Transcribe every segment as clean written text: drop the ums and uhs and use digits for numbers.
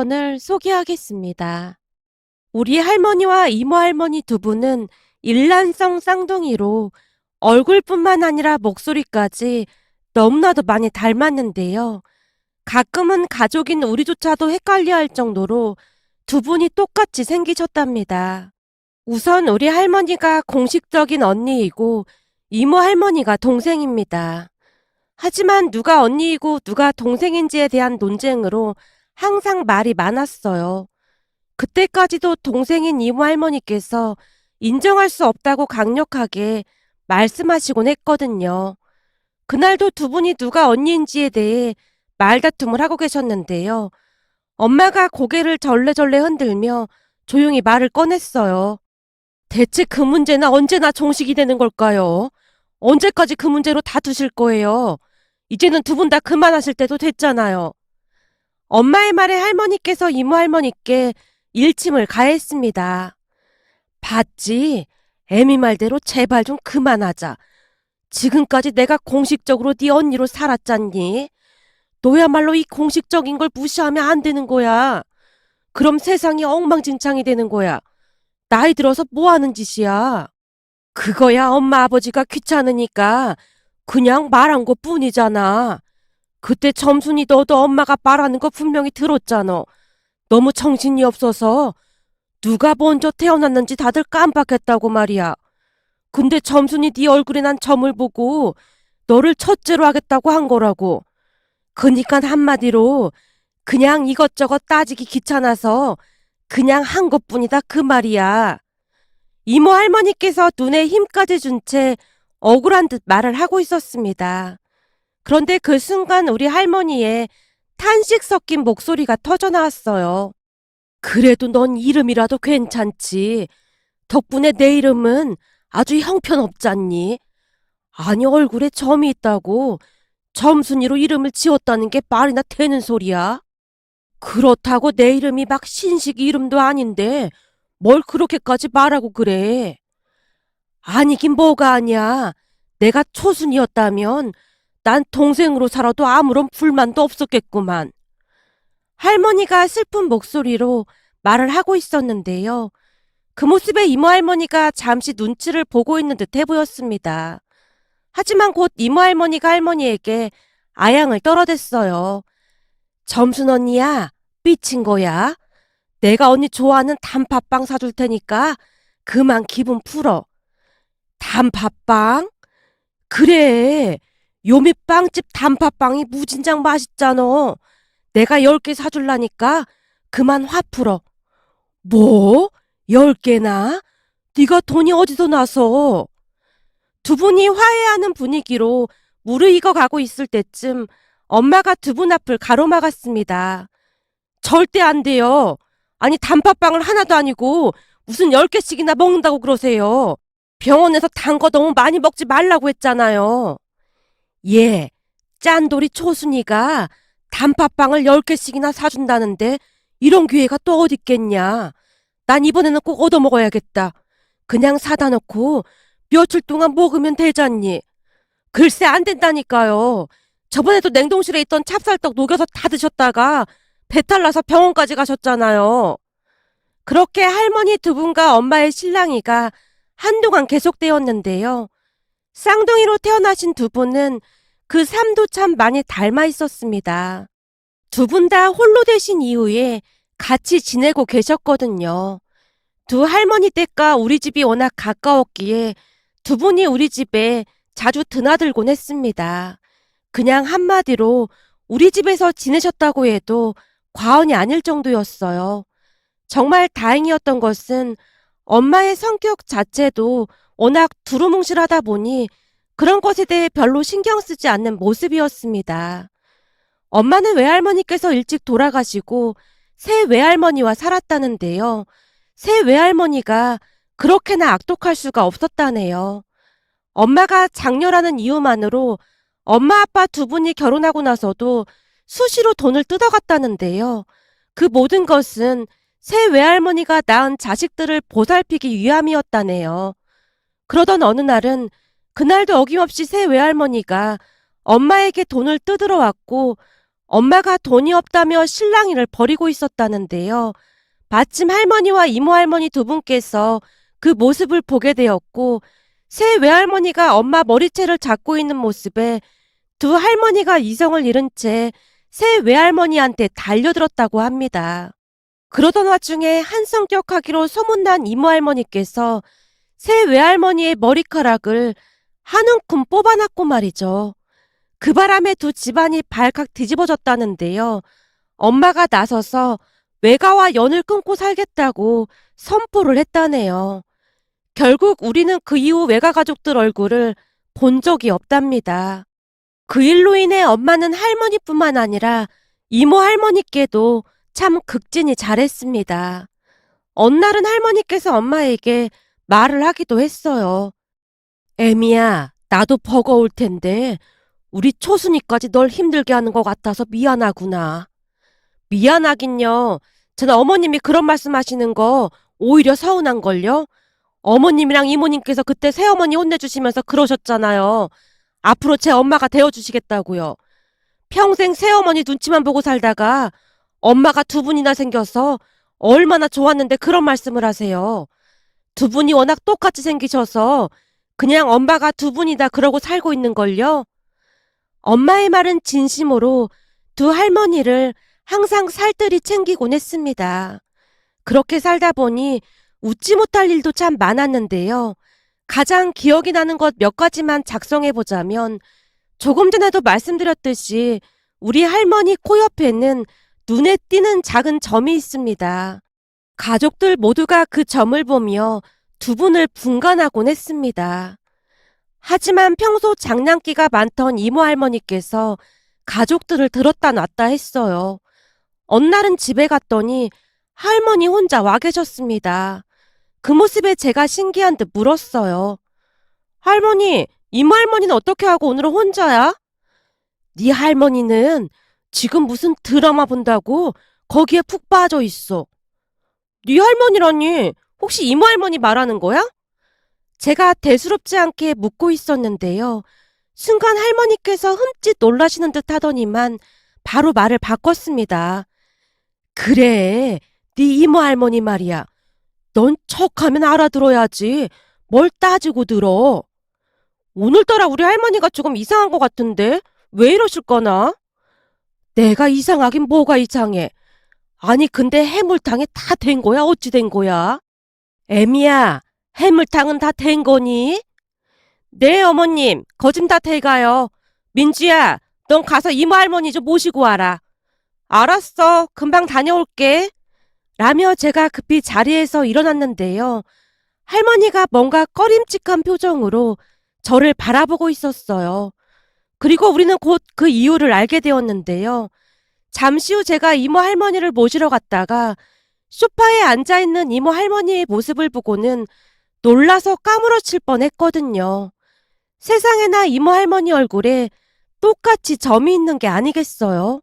사연을 소개하겠습니다. 우리 할머니와 이모 할머니 두 분은 일란성 쌍둥이로 얼굴뿐만 아니라 목소리까지 너무나도 많이 닮았는데요. 가끔은 가족인 우리조차도 헷갈려 할 정도로 두 분이 똑같이 생기셨답니다. 우선 우리 할머니가 공식적인 언니이고 이모 할머니가 동생입니다. 하지만 누가 언니이고 누가 동생인지에 대한 논쟁으로 항상 말이 많았어요. 그때까지도 동생인 이모 할머니께서 인정할 수 없다고 강력하게 말씀하시곤 했거든요. 그날도 두 분이 누가 언니인지에 대해 말다툼을 하고 계셨는데요. 엄마가 고개를 절레절레 흔들며 조용히 말을 꺼냈어요. 대체 그 문제는 언제나 종식이 되는 걸까요? 언제까지 그 문제로 다투실 거예요? 이제는 두 분 다 그만하실 때도 됐잖아요. 엄마의 말에 할머니께서 이모 할머니께 일침을 가했습니다. 봤지? 애미 말대로 제발 좀 그만하자. 지금까지 내가 공식적으로 네 언니로 살았잖니? 너야말로 이 공식적인 걸 무시하면 안 되는 거야. 그럼 세상이 엉망진창이 되는 거야. 나이 들어서 뭐 하는 짓이야? 그거야 엄마 아버지가 귀찮으니까 그냥 말한 것 뿐이잖아. 그때 점순이 너도 엄마가 말하는 거 분명히 들었잖아. 너무 정신이 없어서 누가 먼저 태어났는지 다들 깜빡했다고 말이야. 근데 점순이 네 얼굴에 난 점을 보고 너를 첫째로 하겠다고 한 거라고. 그니까 한마디로 그냥 이것저것 따지기 귀찮아서 그냥 한 것뿐이다 그 말이야. 이모 할머니께서 눈에 힘까지 준 채 억울한 듯 말을 하고 있었습니다. 그런데 그 순간 우리 할머니의 탄식 섞인 목소리가 터져나왔어요. 그래도 넌 이름이라도 괜찮지. 덕분에 내 이름은 아주 형편없잖니. 아니 얼굴에 점이 있다고 점순이로 이름을 지었다는 게 말이나 되는 소리야? 그렇다고 내 이름이 막 신식 이름도 아닌데 뭘 그렇게까지 말하고 그래. 아니긴 뭐가 아니야. 내가 초순이었다면 난 동생으로 살아도 아무런 불만도 없었겠구만. 할머니가 슬픈 목소리로 말을 하고 있었는데요. 그 모습에 이모 할머니가 잠시 눈치를 보고 있는 듯해 보였습니다. 하지만 곧 이모 할머니가 할머니에게 아양을 떨어댔어요. 점순 언니야, 삐친 거야. 내가 언니 좋아하는 단팥빵 사줄 테니까 그만 기분 풀어. 단팥빵? 그래. 요미빵집 단팥빵이 무진장 맛있잖아. 내가 10개 사줄라니까 그만 화 풀어. 뭐? 10개나? 네가 돈이 어디서 나서? 두 분이 화해하는 분위기로 무르익어 가고 있을 때쯤 엄마가 두 분 앞을 가로막았습니다. 절대 안 돼요. 아니 단팥빵을 하나도 아니고 무슨 10개씩이나 먹는다고 그러세요. 병원에서 단 거 너무 많이 먹지 말라고 했잖아요. 예, 짠돌이 초순이가 단팥빵을 10개씩이나 사준다는데 이런 기회가 또 어딨겠냐. 난 이번에는 꼭 얻어먹어야겠다. 그냥 사다 놓고 며칠 동안 먹으면 되잖니. 글쎄 안 된다니까요. 저번에도 냉동실에 있던 찹쌀떡 녹여서 다 드셨다가 배탈 나서 병원까지 가셨잖아요. 그렇게 할머니 두 분과 엄마의 실랑이가 한동안 계속되었는데요. 쌍둥이로 태어나신 두 분은 그 삶도 참 많이 닮아 있었습니다. 두 분 다 홀로 되신 이후에 같이 지내고 계셨거든요. 두 할머니 댁과 우리 집이 워낙 가까웠기에 두 분이 우리 집에 자주 드나들곤 했습니다. 그냥 한마디로 우리 집에서 지내셨다고 해도 과언이 아닐 정도였어요. 정말 다행이었던 것은 엄마의 성격 자체도 워낙 두루뭉실하다 보니 그런 것에 대해 별로 신경 쓰지 않는 모습이었습니다. 엄마는 외할머니께서 일찍 돌아가시고 새 외할머니와 살았다는데요. 새 외할머니가 그렇게나 악독할 수가 없었다네요. 엄마가 장녀라는 이유만으로 엄마 아빠 두 분이 결혼하고 나서도 수시로 돈을 뜯어갔다는데요. 그 모든 것은 새 외할머니가 낳은 자식들을 보살피기 위함이었다네요. 그러던 어느 날은 그날도 어김없이 새 외할머니가 엄마에게 돈을 뜯으러 왔고 엄마가 돈이 없다며 실랑이를 벌이고 있었다는데요. 마침 할머니와 이모 할머니 두 분께서 그 모습을 보게 되었고, 새 외할머니가 엄마 머리채를 잡고 있는 모습에 두 할머니가 이성을 잃은 채 새 외할머니한테 달려들었다고 합니다. 그러던 와중에 한성격하기로 소문난 이모 할머니께서 새 외할머니의 머리카락을 한 움큼 뽑아놨고 말이죠. 그 바람에 두 집안이 발칵 뒤집어졌다는데요. 엄마가 나서서 외가와 연을 끊고 살겠다고 선포를 했다네요. 결국 우리는 그 이후 외가 가족들 얼굴을 본 적이 없답니다. 그 일로 인해 엄마는 할머니뿐만 아니라 이모 할머니께도 참 극진히 잘했습니다. 어느 날은 할머니께서 엄마에게 말을 하기도 했어요. 애미야, 나도 버거울 텐데 우리 초순이까지 널 힘들게 하는 것 같아서 미안하구나. 미안하긴요. 저는 어머님이 그런 말씀하시는 거 오히려 서운한걸요. 어머님이랑 이모님께서 그때 새어머니 혼내주시면서 그러셨잖아요. 앞으로 제 엄마가 되어주시겠다고요. 평생 새어머니 눈치만 보고 살다가 엄마가 두 분이나 생겨서 얼마나 좋았는데 그런 말씀을 하세요. 두 분이 워낙 똑같이 생기셔서 그냥 엄마가 두 분이다 그러고 살고 있는걸요. 엄마의 말은 진심으로 두 할머니를 항상 살뜰히 챙기곤 했습니다. 그렇게 살다 보니 웃지 못할 일도 참 많았는데요. 가장 기억이 나는 것 몇 가지만 작성해보자면, 조금 전에도 말씀드렸듯이 우리 할머니 코 옆에는 눈에 띄는 작은 점이 있습니다. 가족들 모두가 그 점을 보며 두 분을 분간하곤 했습니다. 하지만 평소 장난기가 많던 이모 할머니께서 가족들을 들었다 놨다 했어요. 어느 날은 집에 갔더니 할머니 혼자 와 계셨습니다. 그 모습에 제가 신기한 듯 물었어요. 할머니, 이모 할머니는 어떻게 하고 오늘은 혼자야? 네 할머니는 지금 무슨 드라마 본다고 거기에 푹 빠져 있어. 네 할머니라니 혹시 이모 할머니 말하는 거야? 제가 대수롭지 않게 묻고 있었는데요. 순간 할머니께서 흠칫 놀라시는 듯 하더니만 바로 말을 바꿨습니다. 그래, 네 이모 할머니 말이야. 넌 척하면 알아들어야지. 뭘 따지고 들어. 오늘따라 우리 할머니가 조금 이상한 것 같은데 왜 이러실까나? 내가 이상하긴 뭐가 이상해. 아니 근데 해물탕에 다 된 거야? 어찌 된 거야? 애미야, 해물탕은 다 된 거니? 네 어머님, 거짐 다 돼가요. 민주야, 넌 가서 이모 할머니 좀 모시고 와라. 알았어, 금방 다녀올게. 라며 제가 급히 자리에서 일어났는데요. 할머니가 뭔가 꺼림칙한 표정으로 저를 바라보고 있었어요. 그리고 우리는 곧 그 이유를 알게 되었는데요. 잠시 후 제가 이모 할머니를 모시러 갔다가 소파에 앉아있는 이모 할머니의 모습을 보고는 놀라서 까무러칠 뻔했거든요. 세상에나 이모 할머니 얼굴에 똑같이 점이 있는 게 아니겠어요?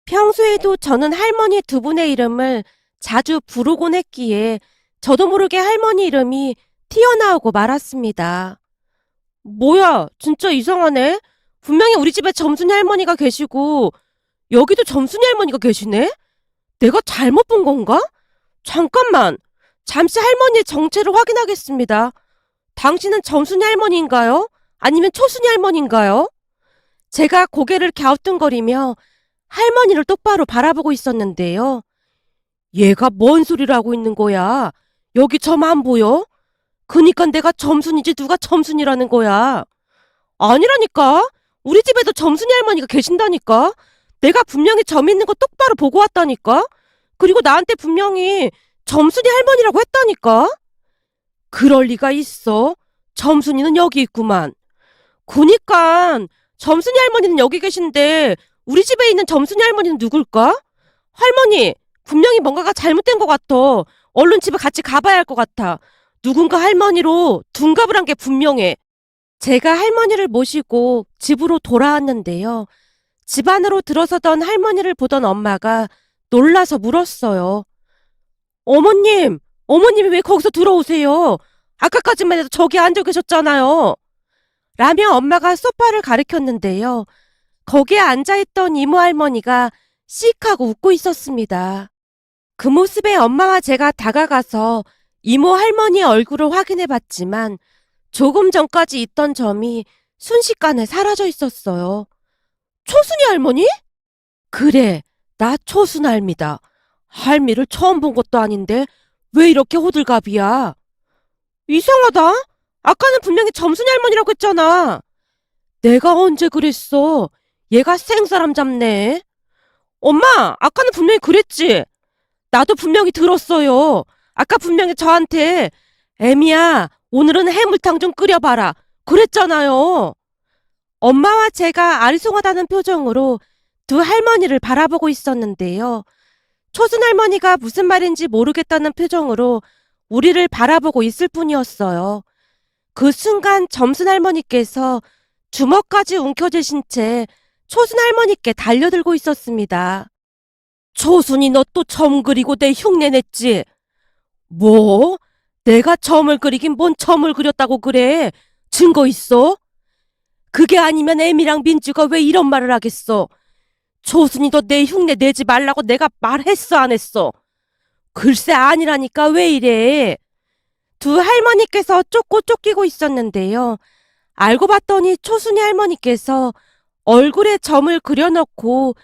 평소에도 저는 할머니 두 분의 이름을 자주 부르곤 했기에 저도 모르게 할머니 이름이 튀어나오고 말았습니다. 뭐야, 진짜 이상하네. 분명히 우리 집에 점순이 할머니가 계시고 여기도 점순이 할머니가 계시네? 내가 잘못 본 건가? 잠깐만, 잠시 할머니의 정체를 확인하겠습니다. 당신은 점순이 할머니인가요? 아니면 초순이 할머니인가요? 제가 고개를 갸우뚱거리며 할머니를 똑바로 바라보고 있었는데요. 얘가 뭔 소리를 하고 있는 거야? 여기 점 안 보여? 그니까 내가 점순이지 누가 점순이라는 거야. 아니라니까. 우리 집에도 점순이 할머니가 계신다니까. 내가 분명히 점 있는 거 똑바로 보고 왔다니까. 그리고 나한테 분명히 점순이 할머니라고 했다니까. 그럴 리가 있어. 점순이는 여기 있구만. 그니까 점순이 할머니는 여기 계신데 우리 집에 있는 점순이 할머니는 누굴까? 할머니, 분명히 뭔가가 잘못된 것 같아. 얼른 집에 같이 가봐야 할 것 같아. 누군가 할머니로 둔갑을 한 게 분명해. 제가 할머니를 모시고 집으로 돌아왔는데요. 집 안으로 들어서던 할머니를 보던 엄마가 놀라서 물었어요. 어머님, 어머님이 왜 거기서 들어오세요? 아까까지만 해도 저기 앉아 계셨잖아요. 라며 엄마가 소파를 가리켰는데요. 거기에 앉아있던 이모 할머니가 씩 하고 웃고 있었습니다. 그 모습에 엄마와 제가 다가가서 이모 할머니의 얼굴을 확인해 봤지만 조금 전까지 있던 점이 순식간에 사라져 있었어요. 초순이 할머니? 그래, 나 초순 할미다. 할미를 처음 본 것도 아닌데 왜 이렇게 호들갑이야? 이상하다. 아까는 분명히 점순이 할머니라고 했잖아. 내가 언제 그랬어? 얘가 생사람 잡네. 엄마, 아까는 분명히 그랬지? 나도 분명히 들었어요. 아까 분명히 저한테 애미야, 오늘은 해물탕 좀 끓여봐라. 그랬잖아요. 엄마와 제가 아리송하다는 표정으로 두 할머니를 바라보고 있었는데요. 초순 할머니가 무슨 말인지 모르겠다는 표정으로 우리를 바라보고 있을 뿐이었어요. 그 순간 점순 할머니께서 주먹까지 움켜쥐신 채 초순 할머니께 달려들고 있었습니다. 초순이 너 또 점 그리고 내 흉내 냈지? 뭐? 내가 점을 그리긴 뭔 점을 그렸다고 그래? 증거 있어? 그게 아니면 애미랑 민주가 왜 이런 말을 하겠어? 초순이 너 내 흉내 내지 말라고 내가 말했어 안 했어? 글쎄 아니라니까 왜 이래? 두 할머니께서 쫓고 쫓기고 있었는데요. 알고 봤더니 초순이 할머니께서 얼굴에 점을 그려놓고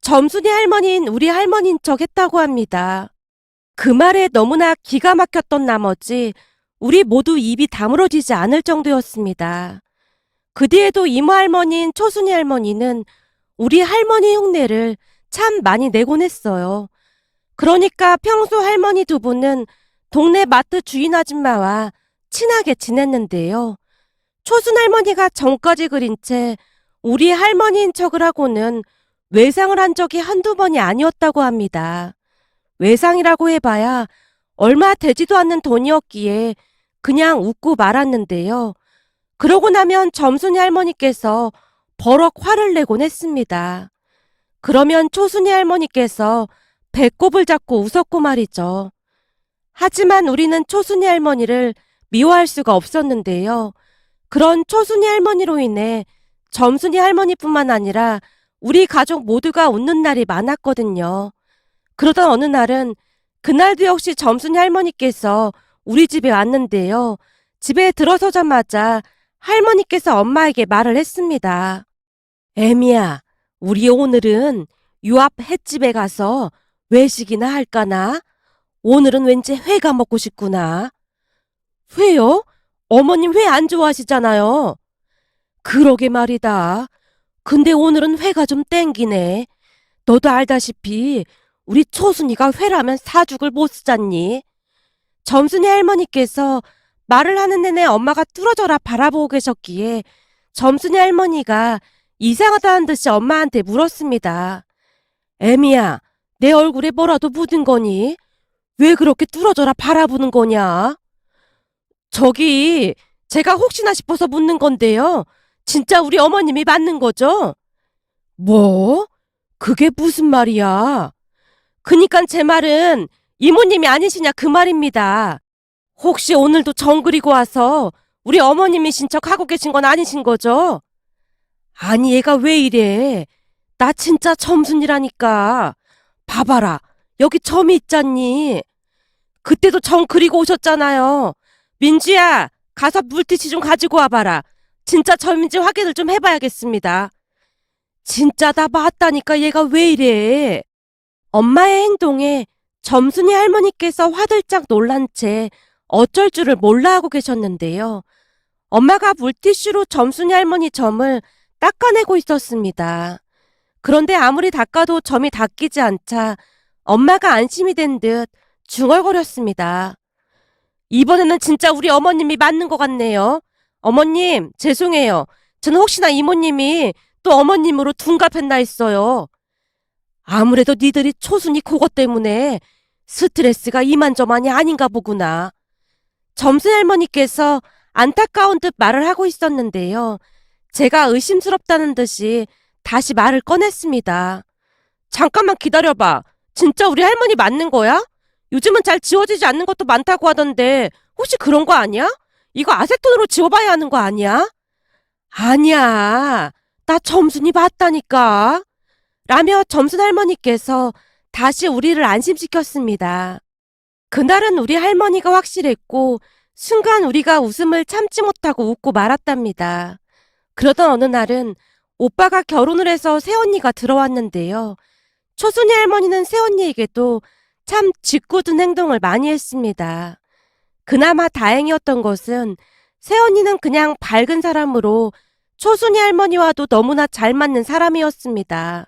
점순이 할머니인 우리 할머니인 척 했다고 합니다. 그 말에 너무나 기가 막혔던 나머지 우리 모두 입이 다물어지지 않을 정도였습니다. 그 뒤에도 이모 할머니인 초순이 할머니는 우리 할머니 흉내를 참 많이 내곤 했어요. 그러니까 평소 할머니 두 분은 동네 마트 주인 아줌마와 친하게 지냈는데요. 초순 할머니가 점까지 그린 채 우리 할머니인 척을 하고는 외상을 한 적이 한두 번이 아니었다고 합니다. 외상이라고 해봐야 얼마 되지도 않는 돈이었기에 그냥 웃고 말았는데요. 그러고 나면 점순이 할머니께서 버럭 화를 내곤 했습니다. 그러면 초순이 할머니께서 배꼽을 잡고 웃었고 말이죠. 하지만 우리는 초순이 할머니를 미워할 수가 없었는데요. 그런 초순이 할머니로 인해 점순이 할머니뿐만 아니라 우리 가족 모두가 웃는 날이 많았거든요. 그러던 어느 날은 그날도 역시 점순이 할머니께서 우리 집에 왔는데요. 집에 들어서자마자 할머니께서 엄마에게 말을 했습니다. 애미야, 우리 오늘은 요 앞 횟집에 가서 외식이나 할까나? 오늘은 왠지 회가 먹고 싶구나. 회요? 어머님 회 안 좋아하시잖아요. 그러게 말이다. 근데 오늘은 회가 좀 땡기네. 너도 알다시피 우리 초순이가 회라면 사죽을 못 쓰잖니. 점순이 할머니께서 말을 하는 내내 엄마가 뚫어져라 바라보고 계셨기에 점순이 할머니가 이상하다는 듯이 엄마한테 물었습니다. 애미야, 내 얼굴에 뭐라도 묻은 거니? 왜 그렇게 뚫어져라 바라보는 거냐? 저기 제가 혹시나 싶어서 묻는 건데요. 진짜 우리 어머님이 맞는 거죠? 뭐? 그게 무슨 말이야? 그니깐 제 말은 이모님이 아니시냐 그 말입니다. 혹시 오늘도 정 그리고 와서 우리 어머님이신 척 하고 계신 건 아니신 거죠? 아니 얘가 왜 이래? 나 진짜 점순이라니까. 봐봐라. 여기 점이 있잖니. 그때도 정 그리고 오셨잖아요. 민주야, 가서 물티슈 좀 가지고 와봐라. 진짜 점인지 확인을 좀 해봐야겠습니다. 진짜 나 맞다니까 얘가 왜 이래? 엄마의 행동에 점순이 할머니께서 화들짝 놀란 채 어쩔 줄을 몰라 하고 계셨는데요. 엄마가 물티슈로 점순이 할머니 점을 닦아내고 있었습니다. 그런데 아무리 닦아도 점이 닦이지 않자 엄마가 안심이 된 듯 중얼거렸습니다. 이번에는 진짜 우리 어머님이 맞는 것 같네요. 어머님, 죄송해요. 저는 혹시나 이모님이 또 어머님으로 둔갑했나 했어요. 아무래도 니들이 초순이 그것 때문에 스트레스가 이만저만이 아닌가 보구나. 점순 할머니께서 안타까운 듯 말을 하고 있었는데요. 제가 의심스럽다는 듯이 다시 말을 꺼냈습니다. 잠깐만 기다려봐. 진짜 우리 할머니 맞는 거야? 요즘은 잘 지워지지 않는 것도 많다고 하던데 혹시 그런 거 아니야? 이거 아세톤으로 지워봐야 하는 거 아니야? 아니야. 나 점순이 봤다니까. 라며 점순 할머니께서 다시 우리를 안심시켰습니다. 그날은 우리 할머니가 확실했고 순간 우리가 웃음을 참지 못하고 웃고 말았답니다. 그러던 어느 날은 오빠가 결혼을 해서 새언니가 들어왔는데요. 초순이 할머니는 새언니에게도 참 짓궂은 행동을 많이 했습니다. 그나마 다행이었던 것은 새언니는 그냥 밝은 사람으로 초순이 할머니와도 너무나 잘 맞는 사람이었습니다.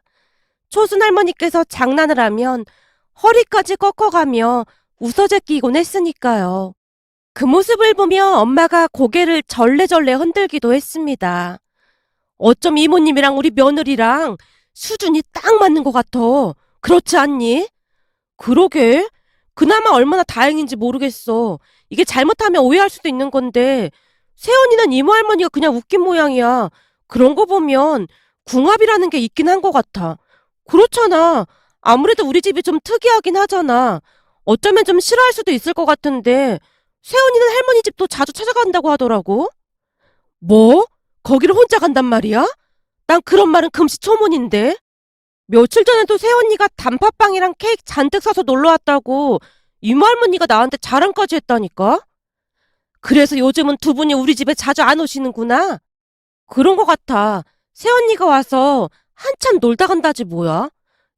초순 할머니께서 장난을 하면 허리까지 꺾어가며 웃어제끼곤 했으니까요. 그 모습을 보며 엄마가 고개를 절레절레 흔들기도 했습니다. 어쩜 이모님이랑 우리 며느리랑 수준이 딱 맞는 것 같아. 그렇지 않니? 그러게. 그나마 얼마나 다행인지 모르겠어. 이게 잘못하면 오해할 수도 있는 건데 세연이는 이모 할머니가 그냥 웃긴 모양이야. 그런 거 보면 궁합이라는 게 있긴 한 것 같아. 그렇잖아. 아무래도 우리 집이 좀 특이하긴 하잖아. 어쩌면 좀 싫어할 수도 있을 것 같은데 세연이는 할머니 집도 자주 찾아간다고 하더라고. 뭐? 거기를 혼자 간단 말이야? 난 그런 말은 금시초문인데. 며칠 전에도 새언니가 단팥빵이랑 케이크 잔뜩 사서 놀러 왔다고 이모 할머니가 나한테 자랑까지 했다니까? 그래서 요즘은 두 분이 우리 집에 자주 안 오시는구나? 그런 것 같아. 새언니가 와서 한참 놀다 간다지 뭐야?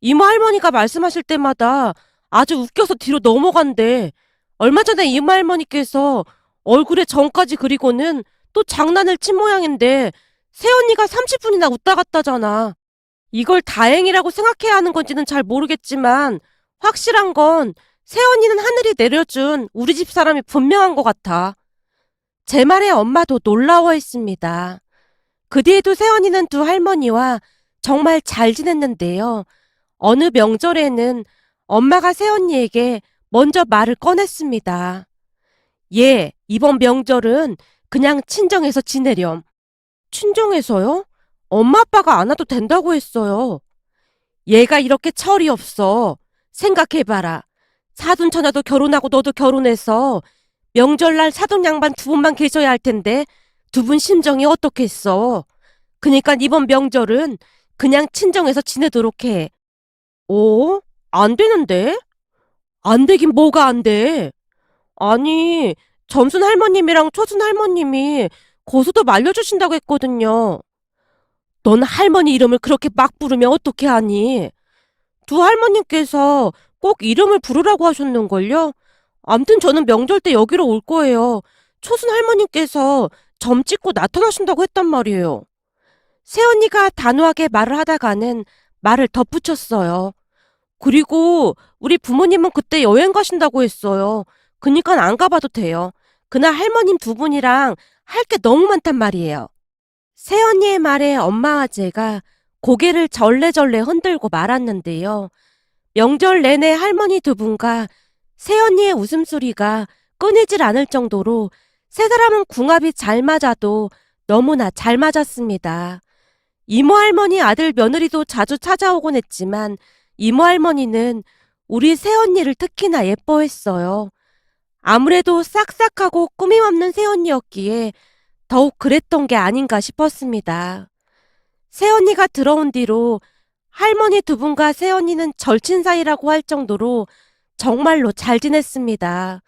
이모 할머니가 말씀하실 때마다 아주 웃겨서 뒤로 넘어간대. 얼마 전에 이모 할머니께서 얼굴에 점까지 그리고는 또 장난을 친 모양인데 새언니가 30분이나 웃다 갔다잖아. 이걸 다행이라고 생각해야 하는 건지는 잘 모르겠지만 확실한 건 새언니는 하늘이 내려준 우리 집 사람이 분명한 것 같아. 제 말에 엄마도 놀라워했습니다. 그 뒤에도 새언니는 두 할머니와 정말 잘 지냈는데요. 어느 명절에는 엄마가 새언니에게 먼저 말을 꺼냈습니다. 얘, 이번 명절은 그냥 친정에서 지내렴. 친정에서요? 엄마 아빠가 안 와도 된다고 했어요. 얘가 이렇게 철이 없어. 생각해봐라. 사돈처녀도 결혼하고 너도 결혼해서 명절날 사돈 양반 두 분만 계셔야 할 텐데 두 분 심정이 어떻겠어. 그니까 이번 명절은 그냥 친정에서 지내도록 해. 어? 안 되는데? 안 되긴 뭐가 안 돼? 아니, 점순 할머님이랑 초순 할머님이 고수도 말려주신다고 했거든요. 넌 할머니 이름을 그렇게 막 부르면 어떻게 하니? 두 할머님께서 꼭 이름을 부르라고 하셨는걸요? 암튼 저는 명절 때 여기로 올 거예요. 초순 할머님께서 점 찍고 나타나신다고 했단 말이에요. 새언니가 단호하게 말을 하다가는 말을 덧붙였어요. 그리고 우리 부모님은 그때 여행 가신다고 했어요. 그니까 안 가봐도 돼요. 그날 할머님 두 분이랑 할 게 너무 많단 말이에요. 새언니의 말에 엄마와 제가 고개를 절레절레 흔들고 말았는데요. 명절 내내 할머니 두 분과 새언니의 웃음소리가 끊이질 않을 정도로 세 사람은 궁합이 잘 맞아도 너무나 잘 맞았습니다. 이모 할머니 아들 며느리도 자주 찾아오곤 했지만 이모 할머니는 우리 새언니를 특히나 예뻐했어요. 아무래도 싹싹하고 꾸밈 없는 새언니였기에 더욱 그랬던 게 아닌가 싶었습니다. 새언니가 들어온 뒤로 할머니 두 분과 새언니는 절친 사이라고 할 정도로 정말로 잘 지냈습니다.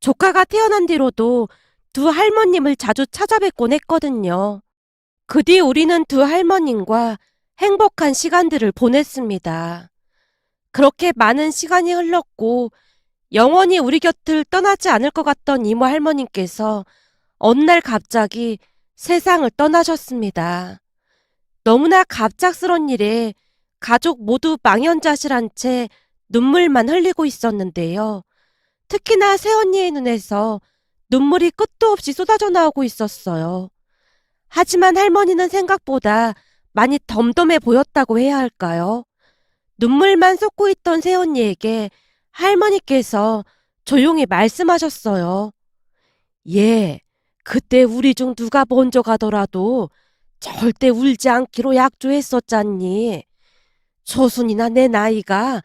조카가 태어난 뒤로도 두 할머님을 자주 찾아뵙곤 했거든요. 그 뒤 우리는 두 할머님과 행복한 시간들을 보냈습니다. 그렇게 많은 시간이 흘렀고 영원히 우리 곁을 떠나지 않을 것 같던 이모 할머님께서 어느 날 갑자기 세상을 떠나셨습니다. 너무나 갑작스런 일에 가족 모두 망연자실한 채 눈물만 흘리고 있었는데요. 특히나 새언니의 눈에서 눈물이 끝도 없이 쏟아져 나오고 있었어요. 하지만 할머니는 생각보다 많이 덤덤해 보였다고 해야 할까요? 눈물만 쏟고 있던 새언니에게 할머니께서 조용히 말씀하셨어요. 예, 그때 우리 중 누가 먼저 가더라도 절대 울지 않기로 약조했었잖니. 초순이나 내 나이가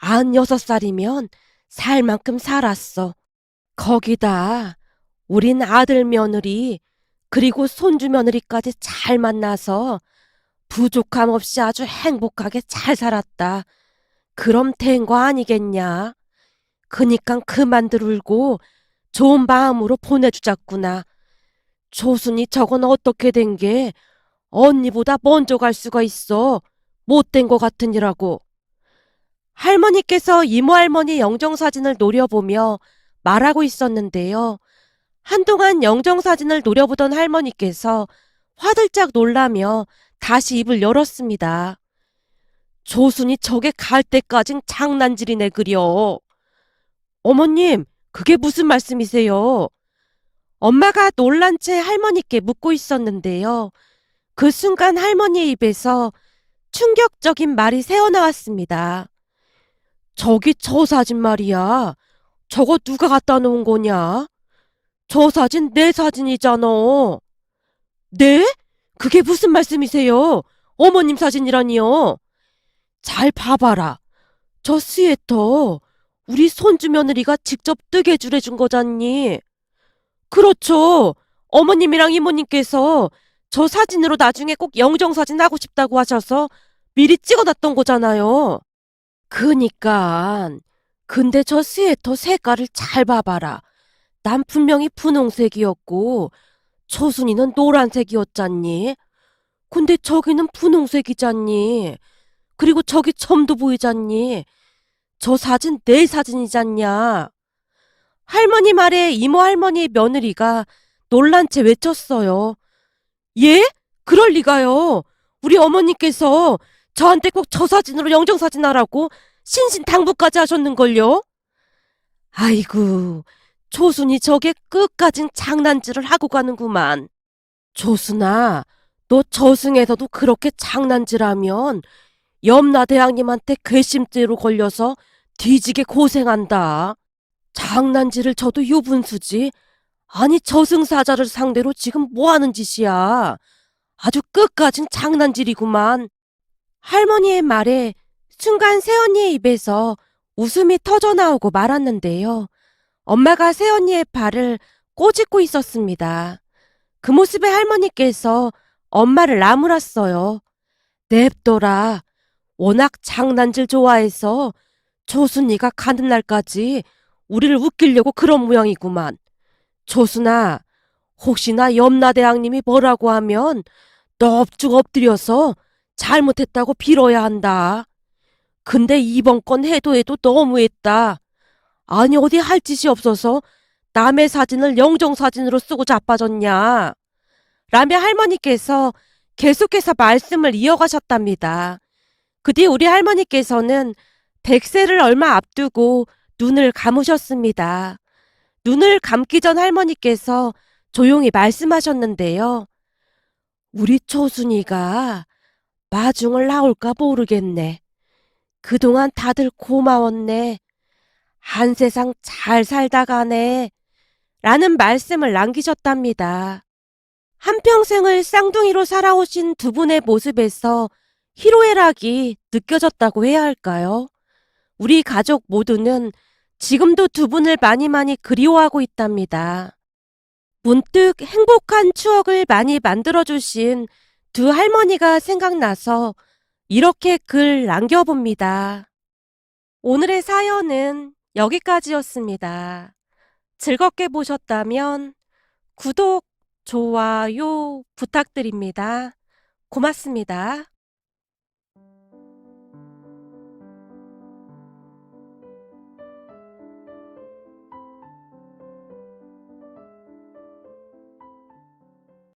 96살이면 살 만큼 살았어. 거기다 우린 아들 며느리 그리고 손주 며느리까지 잘 만나서 부족함 없이 아주 행복하게 잘 살았다. 그럼 된 거 아니겠냐? 그니까 그만들 울고 좋은 마음으로 보내주자꾸나. 조순이 저건 어떻게 된 게 언니보다 먼저 갈 수가 있어. 못된 거 같으니라고. 할머니께서 이모 할머니 영정사진을 노려보며 말하고 있었는데요. 한동안 영정사진을 노려보던 할머니께서 화들짝 놀라며 다시 입을 열었습니다. 조순이 저게 갈 때까진 장난질이네 그려. 어머님, 그게 무슨 말씀이세요? 엄마가 놀란 채 할머니께 묻고 있었는데요. 그 순간 할머니의 입에서 충격적인 말이 새어나왔습니다. 저기 저 사진 말이야. 저거 누가 갖다 놓은 거냐? 저 사진 내 사진이잖아. 네? 그게 무슨 말씀이세요? 어머님 사진이라니요. 잘 봐봐라. 저 스웨터 우리 손주 며느리가 직접 뜨개 줄해준 거잖니. 그렇죠. 어머님이랑 이모님께서 저 사진으로 나중에 꼭 영정사진 하고 싶다고 하셔서 미리 찍어놨던 거잖아요. 그니까. 근데 저 스웨터 색깔을 잘 봐봐라. 난 분명히 분홍색이었고 초순이는 노란색이었잖니. 근데 저기는 분홍색이잖니. 그리고 저기 점도 보이잖니. 저 사진 내 사진이잖냐. 할머니 말에 이모 할머니의 며느리가 놀란 채 외쳤어요. 예? 그럴 리가요. 우리 어머니께서 저한테 꼭 저 사진으로 영정사진 하라고 신신당부까지 하셨는걸요. 아이고, 조순이 저게 끝까진 장난질을 하고 가는구만. 조순아, 너 저승에서도 그렇게 장난질하면 염라대왕님한테 괘씸죄로 걸려서 뒤지게 고생한다. 장난질을 쳐도 유분수지. 아니 저승사자를 상대로 지금 뭐하는 짓이야. 아주 끝까진 장난질이구만. 할머니의 말에 순간 새언니의 입에서 웃음이 터져나오고 말았는데요. 엄마가 새언니의 팔을 꼬집고 있었습니다. 그 모습에 할머니께서 엄마를 나무랐어요. 냅둬라. 워낙 장난질 좋아해서 조순이가 가는 날까지 우리를 웃기려고 그런 모양이구만. 조순아, 혹시나 염라대왕님이 뭐라고 하면 넙죽 엎드려서 잘못했다고 빌어야 한다. 근데 이번 건 해도 너무했다. 아니 어디 할 짓이 없어서 남의 사진을 영정사진으로 쓰고 자빠졌냐. 라며 할머니께서 계속해서 말씀을 이어가셨답니다. 그 뒤 우리 할머니께서는 백세를 얼마 앞두고 눈을 감으셨습니다. 눈을 감기 전 할머니께서 조용히 말씀하셨는데요. 우리 초순이가 마중을 나올까 모르겠네. 그동안 다들 고마웠네. 한 세상 잘 살다 가네. 라는 말씀을 남기셨답니다. 한평생을 쌍둥이로 살아오신 두 분의 모습에서 희로애락이 느껴졌다고 해야 할까요? 우리 가족 모두는 지금도 두 분을 많이 그리워하고 있답니다. 문득 행복한 추억을 많이 만들어주신 두 할머니가 생각나서 이렇게 글 남겨봅니다. 오늘의 사연은 여기까지였습니다. 즐겁게 보셨다면 구독, 좋아요 부탁드립니다. 고맙습니다.